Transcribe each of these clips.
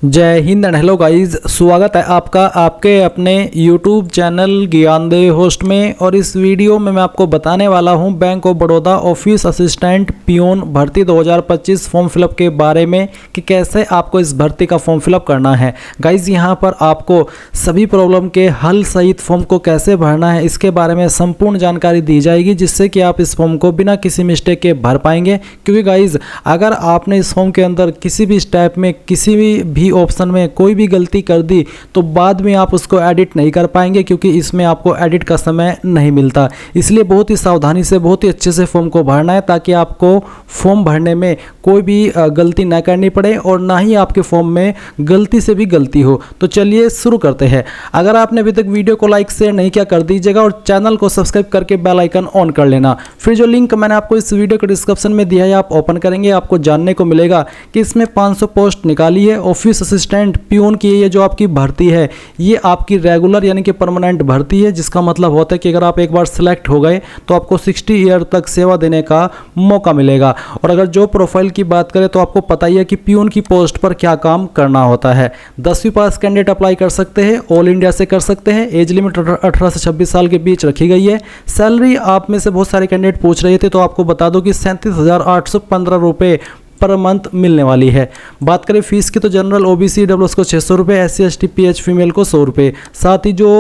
जय Hind and hello guys, स्वागत है आपका आपके अपने YouTube चैनल ज्ञानदेव होस्ट में। और इस वीडियो में मैं आपको बताने वाला हूं bank of Baroda office assistant peon भर्ती 2025 फॉर्म फिलअप के बारे में कि कैसे आपको इस भर्ती का फॉर्म फिलअप करना है। गाइस यहां पर आपको सभी प्रॉब्लम के हल सहित फॉर्म को कैसे भरना है इसके बारे में संपूर्ण जानकारी दी जाएगी, जिससे कि आप इस फॉर्म को बिना किसी मिस्टेक के भर पाएंगे। क्योंकि गाइज अगर आपने इस फॉर्म के अंदर किसी भी स्टेप में किसी भी ऑप्शन में कोई भी गलती कर दी तो बाद में आप उसको एडिट नहीं कर पाएंगे, क्योंकि इसमें आपको एडिट का समय नहीं मिलता। इसलिए बहुत ही सावधानी से बहुत ही अच्छे से फॉर्म को भरना है, ताकि आपको फॉर्म भरने में कोई भी गलती ना करनी पड़े और ना ही आपके फॉर्म में गलती से भी गलती हो। तो चलिए शुरू करते हैं। अगर आपने अभी तक वीडियो को लाइक शेयर नहीं किया कर दीजिएगा और चैनल को सब्सक्राइब करके बेल आइकन ऑन कर लेना। फिर जो लिंक मैंने आपको इस वीडियो के डिस्क्रिप्शन में दिया है आप ओपन करेंगे, आपको जानने को मिलेगा कि इसमें 500 पोस्ट निकाली है ऑफिस असिस्टेंट पियून की। ये जो आपकी भर्ती है ये आपकी रेगुलर यानी कि परमानेंट भर्ती है, जिसका मतलब होता है कि अगर आप एक बार सिलेक्ट हो गए तो आपको 60 ईयर तक सेवा देने का मौका मिलेगा। और अगर जो प्रोफाइल की बात करें तो आपको पता ही है कि पियून की पोस्ट पर क्या काम करना होता है। 10वीं पास कैंडिडेट अप्लाई कर सकते हैं, ऑल इंडिया से कर सकते हैं। एज लिमिट 18 से 26 साल के बीच रखी गई है। सैलरी आप में से बहुत सारे कैंडिडेट पूछ रहे थे, तो आपको बता दो कि 37,815 रुपये पर मंथ मिलने वाली है। बात करें फीस की तो जनरल ओबीसी डब्ल्यूएस को 600 रुपये, एससी एसटी पीएच फीमेल को 100 रुपये। साथ ही जो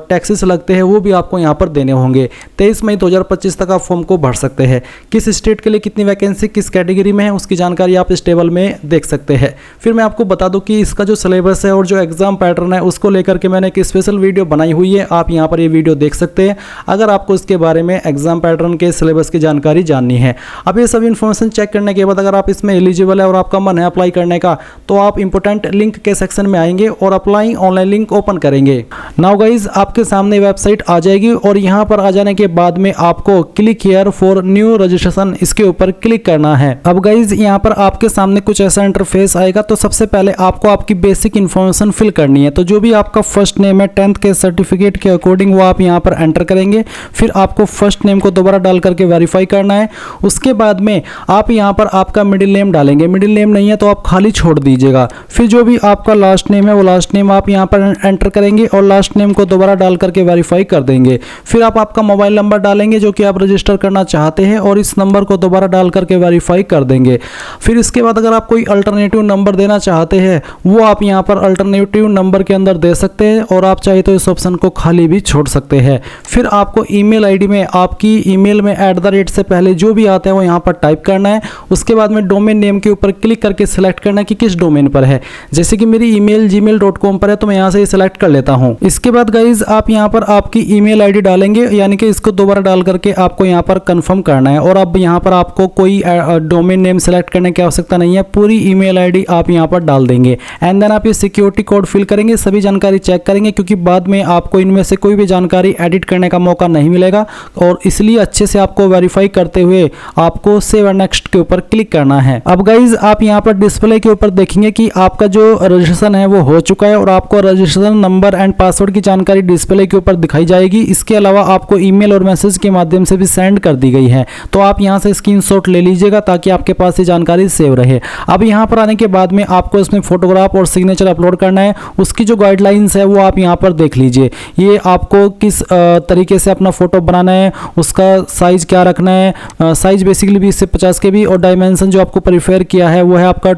टैक्सेस लगते हैं वो भी आपको यहाँ पर देने होंगे। 23 मई 2025 तक आप फॉर्म को भर सकते हैं। किस स्टेट के लिए कितनी वैकेंसी किस कैटेगरी में है उसकी जानकारी आप इस टेबल में देख सकते हैं। फिर मैं आपको बता दूं कि इसका जो सिलेबस है और जो एग्जाम पैटर्न है उसको लेकर के मैंने एक स्पेशल वीडियो बनाई हुई है, आप यहाँ पर ये वीडियो देख सकते हैं अगर आपको इसके बारे में एग्जाम पैटर्न के सिलेबस की जानकारी जाननी है। अब ये सभी इन्फॉर्मेशन चेक करने के बाद अगर आप इसमें एलिजिबल है और आपका मन है अप्लाई करने का, तो आप इंपोर्टेंट लिंक के सेक्शन में आएंगे और अप्लाई ऑनलाइन लिंक ओपन करेंगे। नाउ गाइज आपके सामने वेबसाइट आ जाएगी और यहां पर आ जाने के बाद में आपको click here for new registration इसके ऊपर क्लिक करना है। अब गाइज यहां पर आपके सामने कुछ ऐसा इंटरफेस आएगा। तो सबसे पहले आपको आपकी बेसिक इन्फॉर्मेशन फिल करनी है। तो जो भी आपका फर्स्ट नेम है 10th के सर्टिफिकेट के अकॉर्डिंग वो आप यहां पर एंटर करेंगे। फिर आपको फर्स्ट नेम को दोबारा डाल करके वेरीफाई करना है। उसके बाद में आप यहां पर आपका मिडिल नेम डालेंगे। मिडिल नेम नहीं है तो आप खाली छोड़ दीजिएगा। फिर जो भी आपका लास्ट नेम है वो लास्ट नेम आप यहां पर एंटर करेंगे और लास्ट नेम को दोबारा डाल करके वेरीफाई कर देंगे। फिर आप आपका मोबाइल नंबर डालेंगे जो कि आप रजिस्टर करना चाहते हैं और इस नंबर को दोबारा डाल करके वेरीफाई कर देंगे। फिर इसके बाद अगर आप कोई अल्टरनेटिव नंबर देना चाहते हैं वो आप यहां पर अल्टरनेटिव नंबर के अंदर दे सकते हैं और आप चाहे तो इस ऑप्शन को खाली भी छोड़ सकते हैं। फिर आपको ईमेल आईडी में आपकी ईमेल में @ से पहले जो भी आता है वो यहां पर टाइप करना है। उसके बाद में डोमेन नेम के ऊपर क्लिक करके सिलेक्ट करना कि किस डोमेन पर है। जैसे कि मेरी ईमेल gmail.com पर है तो मैं यहां से सिलेक्ट कर लेता हूं। इसके बाद गाइज आप यहां पर आपकी ईमेल आईडी डालेंगे, यानी कि इसको दोबारा डाल करके आपको यहां पर कंफर्म करना है। और अब यहां पर आपको कोई डोमेन नेम सेलेक्ट करने की आवश्यकता नहीं है, पूरी ईमेल आईडी आप यहां पर डाल देंगे। एंड देन आप ये सिक्योरिटी कोड फिल करेंगे, सभी जानकारी चेक करेंगे, क्योंकि बाद में आपको इनमें से कोई भी जानकारी एडिट करने का मौका नहीं मिलेगा। और इसलिए अच्छे से आपको वेरीफाई करते हुए आपको सेव एंड नेक्स्ट के ऊपर क्लिक करना है। अब गाइज आप यहां पर डिस्प्ले के ऊपर देखेंगे कि आपका जो रजिस्ट्रेशन है वो हो चुका है और आपको रजिस्ट्रेशन नंबर एंड पासवर्ड की जानकारी डिस्प्ले के ऊपर दिखाई जाएगी। इसके अलावा आपको ईमेल और मैसेज के माध्यम से भी सेंड कर दी गई है। तो आप यहां से स्क्रीनशॉट ले लीजिएगा ताकि आपके पास ये जानकारी सेव रहे। अब यहां पर आने के बाद में आपको इसमें फोटोग्राफ और सिग्नेचर अपलोड करना है। उसकी जो गाइडलाइंस है वो आप यहां पर देख लीजिए। ये आपको किस तरीके से अपना फोटो बनाना है, उसका साइज क्या रखना है। साइज बेसिकली 20 से 50 के भी और डायमेंशन जो आपको प्रीफेयर किया है वो है आपका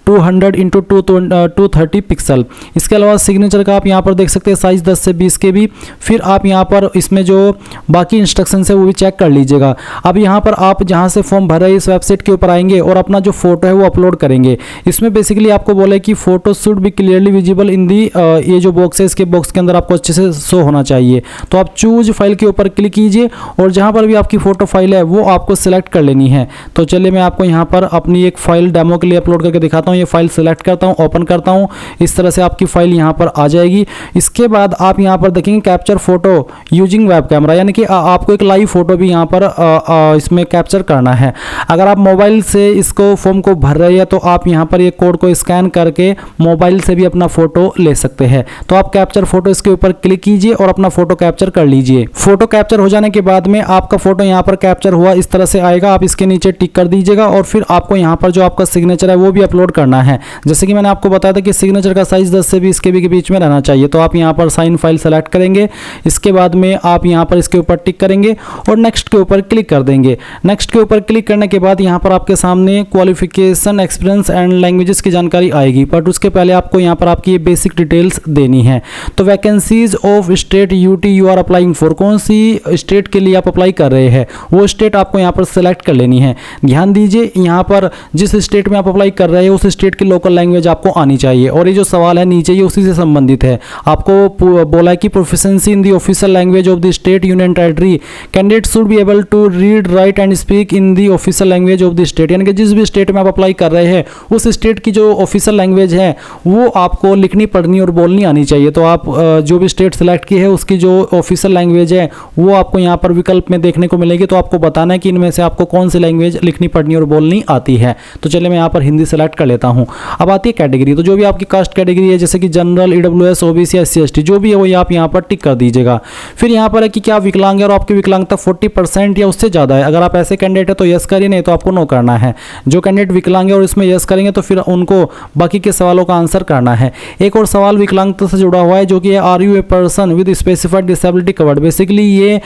200 × 230 पिक्सल। इसके अलावा सिग्नेचर का आप यहाँ पर देख सकते हैं साइज 10 से 20 के भी। फिर आप यहाँ पर इसमें जो बाकी इंस्ट्रक्शंस है वो भी चेक कर लीजिएगा। अब यहाँ पर आप जहाँ से फॉर्म भर रहे हैं इस वेबसाइट के ऊपर आएंगे और अपना जो फोटो है वो अपलोड करेंगे। इसमें बेसिकली आपको बोला है कि photo should be clearly visible in the, ये जो बॉक्स है इसके बॉक्स के अंदर आपको अच्छे से शो होना चाहिए। तो आप चूज फाइल के ऊपर क्लिक कीजिए और जहाँ पर भी आपकी फोटो फाइल है वो आपको सिलेक्ट कर लेनी है। तो चलिए मैं आपको यहाँ पर अपनी एक फाइल डेमो के लिए अपलोड करके दिखाता हूँ। ये फाइल सिलेक्ट करता हूँ, ओपन करता हूँ, इस तरह से आपकी फाइल यहाँ पर आ जाएगी। इसके बाद आप यहाँ पर देखेंगे capture photo using web camera, यानी कि आपको एक लाइव फोटो भी यहाँ पर इसमें कैप्चर करना है। अगर आप मोबाइल से इसको फॉर्म को भर रहे हैं तो आप यहाँ पर ये कोड को स्कैन करके मोबाइल से भी अपना फोटो ले सकते हैं। तो आप कैप्चर फोटो इसके ऊपर क्लिक कीजिए और अपना फोटो कैप्चर कर लीजिए। फोटो कैप्चर हो जाने के बाद में आपका फोटो यहाँ पर कैप्चर हुआ इस तरह से आएगा। आप इसके नीचे टिक कर दीजिएगा और फिर आपको यहाँ पर जो आपका सिग्नेचर है वो भी अपलोड करना है। जैसे कि मैंने आपको बताया था कि सिग्नेचर का साइज 10 से 20 KB के बीच में रहना चाहिए। तो आप यहाँ पर साइन फाइल सेलेक्ट करेंगे, इसके बाद में आप यहाँ पर इसके ऊपर टिक करेंगे और नेक्स्ट के ऊपर क्लिक कर देंगे। नेक्स्ट के ऊपर क्लिक करने के बाद यहाँ पर आपके सामने क्वालिफिकेशन, एक्सपीरियंस एंड लैंग्वेजेस की जानकारी आएगी, बट उसके पहले आपको यहाँ पर आपकी ये बेसिक डिटेल्स देनी है। तो vacancies of state UT you are applying for, कौन सी स्टेट के लिए आप अप्लाई कर रहे हैं वो स्टेट आपको यहाँ पर सेलेक्ट कर लेनी है। ध्यान दीजिए यहाँ पर जिस स्टेट में आप अप्लाई कर रहे हैं उस स्टेट की लोकल लैंग्वेज आपको आनी चाहिए। और ये जो सवाल है नीचे ये उसी से संबंधित है। आपको बोला है कि proficiency in the official language of the state union territory, candidate should be able to read, write and speak in the official language of the state. यानी कि जिस भी स्टेट में आप अप्लाई कर रहे हैं उस स्टेट की जो ऑफिशियल लैंग्वेज है वो आपको लिखनी, पढ़नी और बोलनी आनी चाहिए। तो आप जो भी स्टेट सेलेक्ट की है उसकी जो ऑफिशियल लैंग्वेज है वो आपको यहाँ पर विकल्प में देखने को मिलेगी। तो आपको बताना है कि इनमें से आपको कौन सी लैंग्वेज लिखनी, पढ़नी और बोलनी आती है। तो चलिए मैं यहाँ पर हिंदी सेलेक्ट कर लेता हूँ। अब आती है कैटेगरी। तो जो भी आपकी कास्ट कैटेगरी है जैसे कि general, EWS, OBC, SC, ST जो भी है वही आप यहाँ पर टिक कर दीजिएगा। फिर यहाँ पर है कि क्या विकलांग है और आपकी विकलांगता 40% या उससे ज़्यादा है। अगर आप ऐसे कैंडिडेट है तो यस करिए, नहीं तो आपको नो करना है। जो कैंडिडेट विकलांग है और इसमें यस करेंगे तो फिर उनको बाकी के सवालों का आंसर करना है। एक और सवाल विकलांगता से जुड़ा हुआ है जो कि are you a person with specified disability covered. Basically ये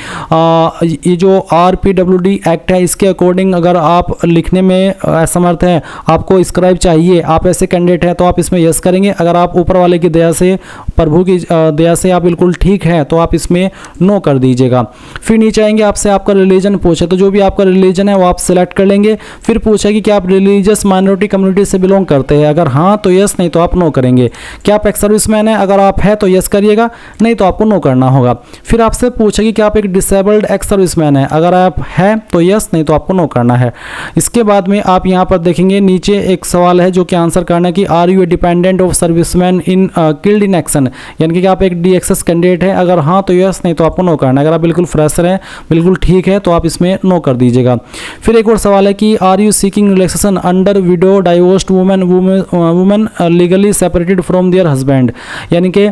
जो RPWD एक्ट है इसके अकॉर्डिंग अगर आप लिखने में असमर्थ हैं, आपको स्क्राइब चाहिए, आप ऐसे कैंडिडेट हैं तो आप इसमें यस करेंगे। अगर आप ऊपर वाले की दया से, प्रभु की दया से आप बिल्कुल ठीक है तो आप इसमें नो कर दीजिएगा। फिर नीचे आएंगे, आपसे आपका रिलीजन पूछे तो जो भी आपका रिलीजन है वो आप सिलेक्ट कर लेंगे। फिर पूछे कि क्या आप रिलीजियस माइनॉरिटी कम्युनिटी से बिलोंग करते हैं। अगर हाँ तो यस, नहीं तो आप नो करेंगे। क्या आप एक्स सर्विसमैन है, अगर आप है तो यस करिएगा, नहीं तो आपको नो करना होगा। फिर आपसे पूछे कि क्या आप एक डिसेबल्ड एक्स सर्विसमैन है, अगर आप है तो यस, नहीं तो आपको नो करना है। इसके बाद में आप यहाँ पर देखेंगे नीचे एक सवाल है जो कि आंसर करना है कि are you a dependent of serviceman in killed in action, यानी कि आप एक DXS कैंडिडेट है। अगर हाँ तो यस, नहीं तो आपको नो करना है। अगर आप बिल्कुल फ्रेशर हैं, बिल्कुल ठीक है तो आप इसमें नो कर दीजिएगा। फिर एक और सवाल है कि are you seeking relaxation under widow divorced women legally separated from their husband, यानी कि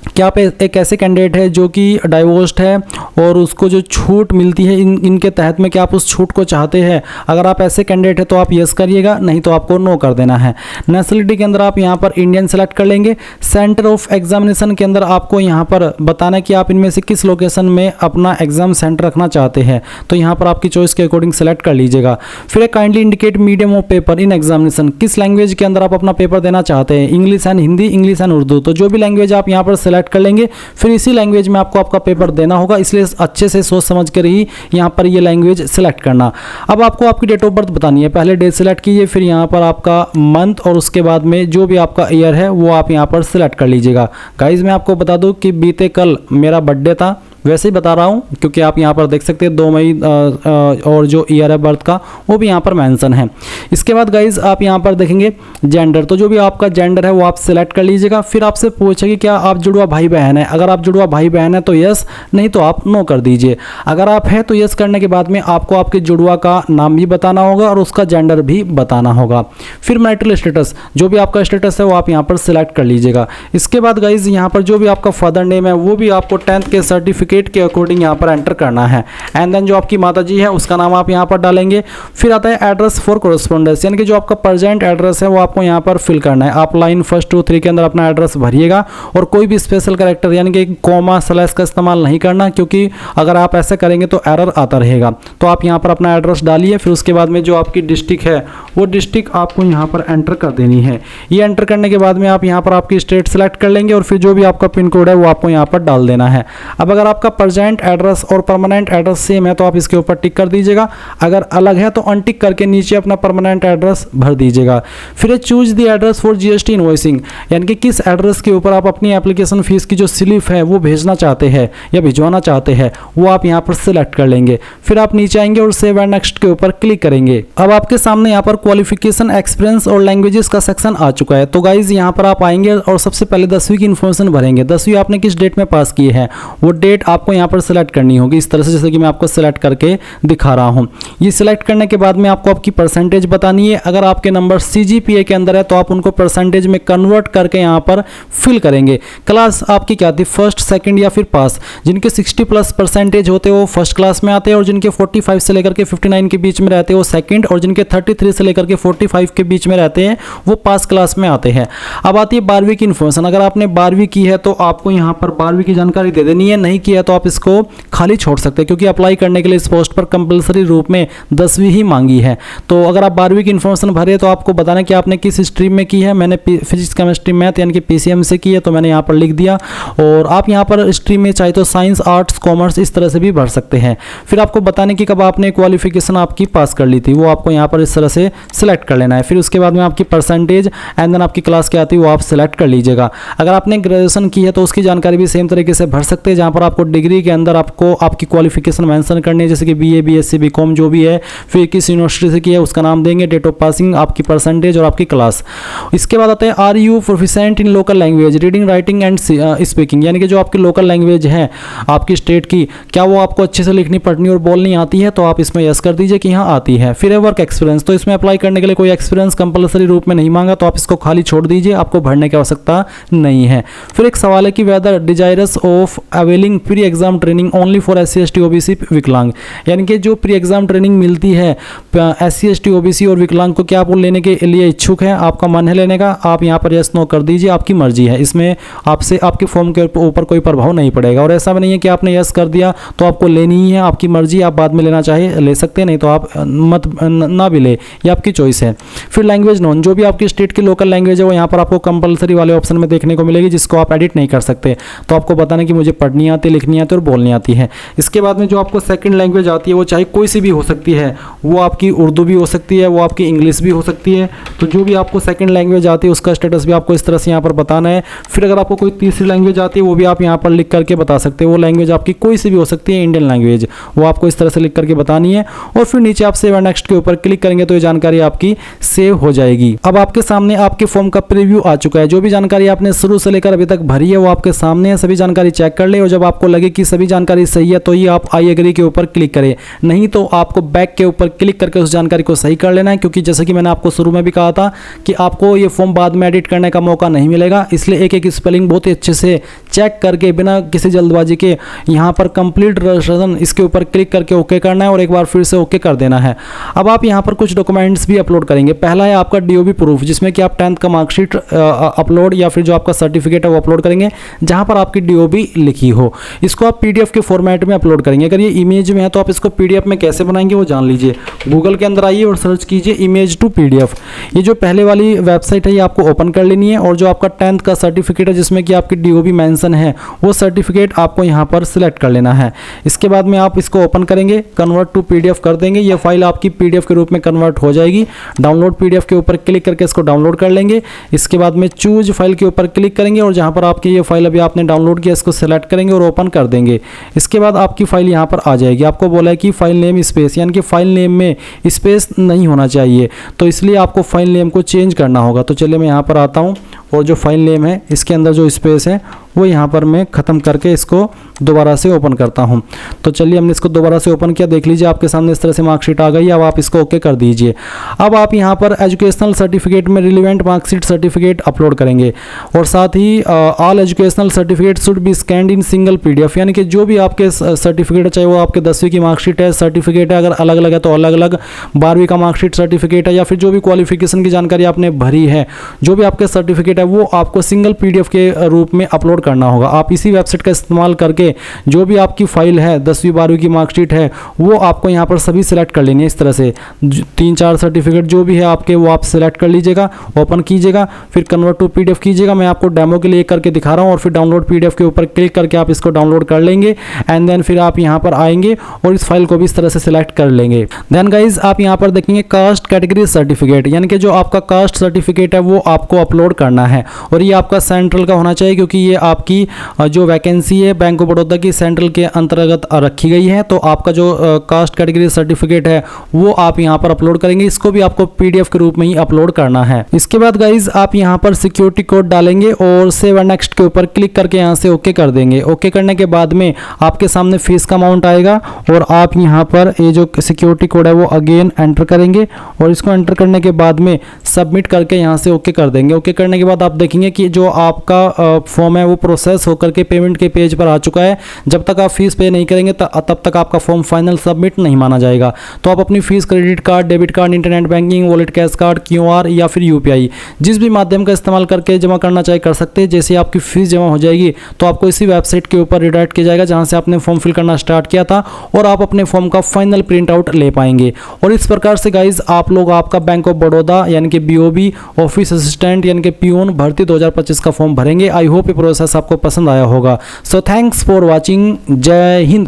क्या आप एक ऐसे कैंडिडेट है जो कि डाइवोर्स्ड है और उसको जो छूट मिलती है इनके तहत में, क्या आप उस छूट को चाहते हैं। अगर आप ऐसे कैंडिडेट है तो आप यस करिएगा, नहीं तो आपको नो कर देना है। नेशनलिटी के अंदर आप यहाँ पर इंडियन सेलेक्ट कर लेंगे। सेंटर ऑफ एग्जामिनेशन के अंदर आपको यहाँ पर बताना है कि आप इनमें से किस लोकेशन में अपना एग्जाम सेंटर रखना चाहते हैं। तो यहाँ पर आपकी चॉइस के अकॉर्डिंग सेलेक्ट कर लीजिएगा। फिर kindly indicate medium of paper in examination, किस लैंग्वेज के अंदर आप अपना पेपर देना चाहते हैं, English and Hindi, English and Urdu. तो जो भी लैंग्वेज आप यहाँ पर सेलेक्ट कर लेंगे फिर इसी लैंग्वेज में आपको आपका पेपर देना होगा, इसलिए अच्छे से सोच समझ कर ही यहाँ पर ये लैंग्वेज सेलेक्ट करना। अब आपको आपकी डेट ऑफ बर्थ बतानी है। पहले डेट सेलेक्ट कीजिए, फिर यहाँ पर आपका मंथ और उसके बाद में जो भी आपका ईयर है वो आप यहाँ पर सेलेक्ट कर लीजिएगा। गाइज मैं आपको बता दूँ कि बीते कल मेरा बर्थडे था, वैसे ही बता रहा हूँ क्योंकि आप यहाँ पर देख सकते हैं 2 मई और जो ईयर है बर्थ का वो भी यहाँ पर मेंशन है। इसके बाद गाइज आप यहाँ पर देखेंगे जेंडर, तो जो भी आपका जेंडर है वो आप सिलेक्ट कर लीजिएगा। फिर आपसे पूछेगी क्या आप जुड़वा भाई बहन है। अगर आप जुड़वा भाई बहन है तो यस, नहीं तो आप नो कर दीजिए। अगर आप है तो यस करने के बाद में आपको आपके जुड़वा का नाम भी बताना होगा और उसका जेंडर भी बताना होगा। फिर मैरिटल स्टेटस, जो भी आपका स्टेटस है वो आप यहाँ पर सिलेक्ट कर लीजिएगा। इसके बाद गाइज यहाँ पर जो भी आपका फादर नेम है वो भी आपको 10th के सर्टिफिकेट के अकॉर्डिंग यहाँ पर एंटर करना है। एंड देन जो आपकी माता जी है उसका नाम आप यहाँ पर डालेंगे। फिर आता है एड्रेस फॉर कोरेस्पोंडेंस, यानी कि जो आपका प्रेजेंट एड्रेस है वो आपको यहाँ पर फिल करना है। आप लाइन 1, 2, 3 के अंदर अपना एड्रेस भरिएगा और कोई भी स्पेशल कैरेक्टर यानी कि कॉमा स्लैश का इस्तेमाल नहीं करना, क्योंकि अगर आप ऐसा करेंगे तो एरर आता रहेगा। तो आप यहाँ पर अपना एड्रेस डालिए। फिर उसके बाद में जो आपकी डिस्ट्रिक्ट है वो डिस्ट्रिक्ट आपको यहाँ पर एंटर कर देनी है। ये एंटर करने के बाद में आप यहाँ पर आपकी स्टेट सेलेक्ट कर लेंगे और फिर जो भी आपका पिन कोड है वो आपको यहाँ पर डाल देना है। अब अगर आपका प्रेजेंट एड्रेस और परमानेंट एड्रेस सेम है तो आप इसके ऊपर टिक कर दीजिएगा। अगर अलग है तो अनटिक करके नीचे अपना परमानेंट एड्रेस भर दीजिएगा। फिर choose the address for GST invoicing, यानी कि किस एड्रेस के ऊपर आप अपनी एप्लीकेशन फीस की जो स्लिप है वो भेजना चाहते हैं या भिजवाना चाहते हैं वो आप यहाँ पर सिलेक्ट कर लेंगे। फिर आप नीचे आएंगे और सेव एंड नेक्स्ट के ऊपर क्लिक करेंगे। अब आपके सामने यहाँ पर क्वालिफिकेशन, एक्सपीरियंस और लैंग्वेजेस का सेक्शन आ चुका है। तो गाइज यहाँ पर आप आएंगे और सबसे पहले 10वीं की इन्फॉर्मेशन भरेंगे। 10वीं आपने किस डेट में पास की है वो डेट आपको यहाँ पर सिलेक्ट करनी होगी इस तरह से, जैसे कि मैं आपको सिलेक्ट करके दिखा रहा हूँ। ये सिलेक्ट करने के बाद में आपको आपकी परसेंटेज बतानी है। अगर आपके नंबर CGPA के अंदर है तो आप उनको परसेंटेज में कन्वर्ट करके यहाँ पर फिल करेंगे। क्लास आपकी क्या थी, फर्स्ट, सेकंड या फिर पास। जिनके 60+ परसेंटेज होते हैं वो फर्स्ट क्लास में आते हैं, और जिनके 45 से लेकर के 59 के बीच में रहते हैं वो सेकंड, और जिनके 33 से लेकर के 45 के बीच में रहते हैं वो पास क्लास में आते हैं। अब आती है 12वीं की इन्फॉर्मेशन। अगर आपने 12वीं की है तो आपको यहाँ पर 12वीं की जानकारी दे देनी है, नहीं की है तो आप इसको खाली छोड़ सकते हैं, क्योंकि अप्लाई करने के लिए इस पोस्ट पर कंपलसरी रूप में 10वीं ही मांगी है। तो अगर आप 12वीं की इन्फॉर्मेशन भरे तो आपको बताना कि आपने किस स्ट्रीम में की है। मैंने फिजिक्स, केमिस्ट्री, मैथ यानी कि PCM से की है, तो मैंने यहाँ पर लिख दिया। और आप यहाँ पर स्ट्रीम में चाहे तो साइंस, आर्ट्स, कॉमर्स इस तरह से भी भर सकते हैं। फिर आपको बताने कि कब आपने क्वालिफिकेशन आपकी पास कर ली थी, वो आपको यहाँ पर इस तरह से सिलेक्ट कर लेना है। फिर उसके बाद में आपकी परसेंटेज एंड देन आपकी क्लास क्या आती है वो आप सिलेक्ट कर लीजिएगा। अगर आपने ग्रेजुएशन की है तो उसकी जानकारी भी सेम तरीके से भर सकते हैं, जहाँ पर आपको डिग्री के अंदर आपको आपकी क्वालिफिकेशन मेंशन करनी है, जैसे कि BA, BSc, BCom जो भी है। फिर किस यूनिवर्सिटी से की है उसका नाम देंगे, डेट ऑफ पासिंग, आपकी परसेंटेज और आपकी क्लास। इसके बाद आता है are you proficient in local language, reading, writing and speaking, यानी कि जो आपकी लोकल लैंग्वेज है आपकी स्टेट की, क्या वो आपको अच्छे से लिखनी, पढ़नी और बोलनी आती है, तो आप इसमें यस कर दीजिए कि हाँ आती है। फिर है वर्क एक्सपीरियंस, तो इसमें अप्लाई करने के लिए कोई एक्सपीरियंस कंपलसरी रूप में नहीं मांगा, तो आप इसको खाली छोड़ दीजिए, आपको भरने की आवश्यकता नहीं है। फिर एक सवाल है कि whether desirous of availing pre exam training only for SC ST OBC विकलांग, यानी कि जो प्री एग्जाम ट्रेनिंग मिलती है SC ST OBC और विकलांग को, क्या आप वो लेने के लिए इच्छुक हैं, आपका मन है लेने का, आप यहाँ पर यस नो कर दीजिए, आपकी मर्जी है। इसमें आपसे आपके फॉर्म के ऊपर कोई प्रभाव नहीं पड़ेगा, और ऐसा भी नहीं है कि आपने यस कर दिया तो आपको लेनी ही है, आपकी मर्जी, आप बाद में लेना चाहे ले सकते हैं, नहीं तो आप मत ना भी ले, ये आपकी चॉइस है। फिर लैंग्वेज नोन, जो भी आपकी स्टेट की लोकल लैंग्वेज है वो यहाँ पर आपको कंपलसरी वाले ऑप्शन में देखने को मिलेगी, जिसको आप एडिट नहीं कर सकते। तो आपको बताना कि मुझे पढ़नी आती है, लिखनी आती है और बोलनी आती है। इसके बाद में जो आपको सेकंड लैंग्वेज आती है वो चाहे कोई सी भी हो सकती है, वो आपकी उर्दू भी हो सकती है, वो आपकी इंग्लिश भी हो सकती है। तो जो भी आपको सेकंड लैंग्वेज आती है उसका स्टेटस भी आपको इस तरह से यहाँ पर बताना है। फिर अगर आपको कोई तीसरी लैंग्वेज आती है वो भी आप यहाँ पर लिख करके बता सकते हैं, वो लैंग्वेज आपकी कोई सी भी हो सकती है, इंडियन लैंग्वेज, वो आपको इस तरह से लिख करके बतानी है। और फिर नीचे आप सेव एंड नेक्स्ट के ऊपर क्लिक करेंगे तो ये जानकारी आपकी सेव हो जाएगी। अब आपके सामने आपके फॉर्म का प्रीव्यू आ चुका है। जो भी जानकारी आपने शुरू से लेकर अभी तक भरी है वो आपके सामने है, सभी जानकारी चेक कर ले, और जब आपको लगे कि सभी जानकारी सही है तो ही आप आई एग्री के ऊपर क्लिक करें, नहीं तो आपको बैक के ऊपर क्लिक करके उस जानकारी को सही कर लेना है। क्योंकि जैसे कि मैंने आपको शुरू में भी कहा था कि आपको ये फॉर्म बाद में एडिट करने का मौका नहीं मिलेगा, इसलिए एक एक स्पेलिंग बहुत ही अच्छे से चेक करके बिना किसी जल्दबाजी के यहाँ पर कंप्लीट रजिस्ट्रेशन इसके ऊपर क्लिक करके ओके करना है, और एक बार फिर से ओके कर देना है। अब आप यहाँ पर कुछ डॉक्यूमेंट्स भी अपलोड करेंगे। पहला है आपका DOB प्रूफ, जिसमें कि आप 10th का मार्कशीट अपलोड या फिर जो आपका सर्टिफिकेट है वो अपलोड करेंगे, जहाँ पर आपकी DOB लिखी हो। इसको आप PDF के फॉर्मेट में अपलोड करेंगे। अगर ये इमेज में है तो आप इसको PDF में कैसे बनाएंगे वो जान लीजिए। गूगल के अंदर आइए और सर्च कीजिए इमेज टू PDF। ये जो पहले वाली वेबसाइट है ये आपको ओपन कर लेनी है, और जो आपका 10th का सर्टिफिकेट है जिसमें कि आपकी DOB मेंशन है वो सर्टिफिकेट आपको यहाँ पर सिलेक्ट कर लेना है। इसके बाद में आप इसको ओपन करेंगे, कन्वर्ट टू PDF कर देंगे, ये फाइल आपकी PDF के रूप में कन्वर्ट हो जाएगी। डाउनलोड PDF के ऊपर क्लिक करके इसको डाउनलोड कर लेंगे। इसके बाद में चूज फाइल के ऊपर क्लिक करेंगे, और जहाँ पर आपकी ये फाइल अभी आपने डाउनलोड किया इसको सेलेक्ट करेंगे और ओपन कर देंगे। इसके बाद आपकी फाइल यहाँ पर आ जाएगी। आपको बोला है कि फाइल नेम स्पेस, यानी कि फाइल नेम में स्पेस नहीं होना चाहिए, तो इसलिए आपको फाइल नेम को चेंज करना होगा। तो चलिए मैं यहाँ पर आता हूँ, और जो फाइल नेम है इसके अंदर जो स्पेस है वो यहाँ पर मैं ख़त्म करके इसको दोबारा से ओपन करता हूँ। तो चलिए हमने इसको दोबारा से ओपन किया, देख लीजिए आपके सामने इस तरह से मार्कशीट आ गई। अब आप इसको ओके कर दीजिए। अब आप यहाँ पर एजुकेशनल सर्टिफिकेट में रिलेवेंट मार्कशीट सर्टिफिकेट अपलोड करेंगे, और साथ ही all educational certificate should be scanned in single PDF, यानी कि जो भी आपके सर्टिफिकेट है, चाहे वो आपके 10वीं की मार्कशीट है, सर्टिफिकेट है, अगर अलग अलग है तो अलग अलग, 12वीं का मार्कशीट सर्टिफिकेट है, या फिर जो भी क्वालिफिकेशन की जानकारी आपने भरी है, जो भी आपके सर्टिफिकेट है वो आपको सिंगल PDF के रूप में अपलोड करना होगा। आप इसी वेबसाइट का इस्तेमाल करके जो भी आपकी फाइल है, 10वीं 12वीं की मार्कशीट है, वो आपको यहाँ पर सभी सिलेक्ट कर लेनी है। इस तरह से 3-4 सर्टिफिकेट जो भी है आपके वो आप सिलेक्ट कर लीजिएगा, ओपन कीजिएगा, फिर कन्वर्ट टू PDF कीजिएगा। मैं आपको डेमो के लिए करके दिखा रहा हूँ, और फिर डाउनलोड PDF के ऊपर क्लिक करके आप इसको डाउनलोड कर लेंगे, एंड देन फिर आप यहाँ पर आएंगे और इस फाइल को भी इस तरह से सिलेक्ट कर लेंगे। देन गाइज आप यहाँ पर देखेंगे कास्ट कैटेगरी सर्टिफिकेट, यानी कि जो आपका कास्ट सर्टिफिकेट है वो आपको अपलोड करना है, और ये आपका सेंट्रल का होना चाहिए, क्योंकि ये आपकी जो वैकेंसी है बैंक ऑफ बड़ौदा की सेंट्रल के अंतर्गत रखी गई है। तो आपका जो कास्ट कैटेगरी सर्टिफिकेट है वो आप यहाँ पर अपलोड करेंगे। इसको भी आपको PDF के रूप में ही अपलोड करना है। इसके बाद गाइज आप यहाँ पर सिक्योरिटी कोड डालेंगे और सेव एंड नेक्स्ट के ऊपर क्लिक करके यहाँ से ओके कर देंगे। ओके करने के बाद में आपके सामने फीस का अमाउंट आएगा और आप यहाँ पर ये जो सिक्योरिटी कोड है वो अगेन एंटर करेंगे और इसको एंटर करने के बाद में सबमिट करके यहाँ से ओके कर देंगे। ओके करने के बाद आप देखेंगे कि जो आपका फॉर्म है वो प्रोसेस होकर के पेमेंट के पेज पर आ चुका है। जब तक आप फीस पे नहीं करेंगे तब तक आपका फॉर्म फाइनल सबमिट नहीं माना जाएगा। तो आप अपनी fees credit card, debit card, internet banking, wallet, cash card, QR या फिर UPI जिस भी माध्यम का इस्तेमाल करके जमा करना चाहे कर सकते हैं। जैसे आपकी फीस जमा हो जाएगी तो आपको इसी वेबसाइट के ऊपर रिडायरेक्ट किया जाएगा जहां से आपने फॉर्म फिल करना स्टार्ट किया था और आप अपने फॉर्म का फाइनल प्रिंट आउट ले पाएंगे। और इस प्रकार से गाइज आप लोग आपका बैंक ऑफ बड़ौदा यानी कि BOB ऑफिस असिस्टेंट यानी कि पियून भर्ती 2025 का फॉर्म भरेंगे। आई होप ये प्रोसेस आपको पसंद आया होगा। So thanks for watching. जय हिंद।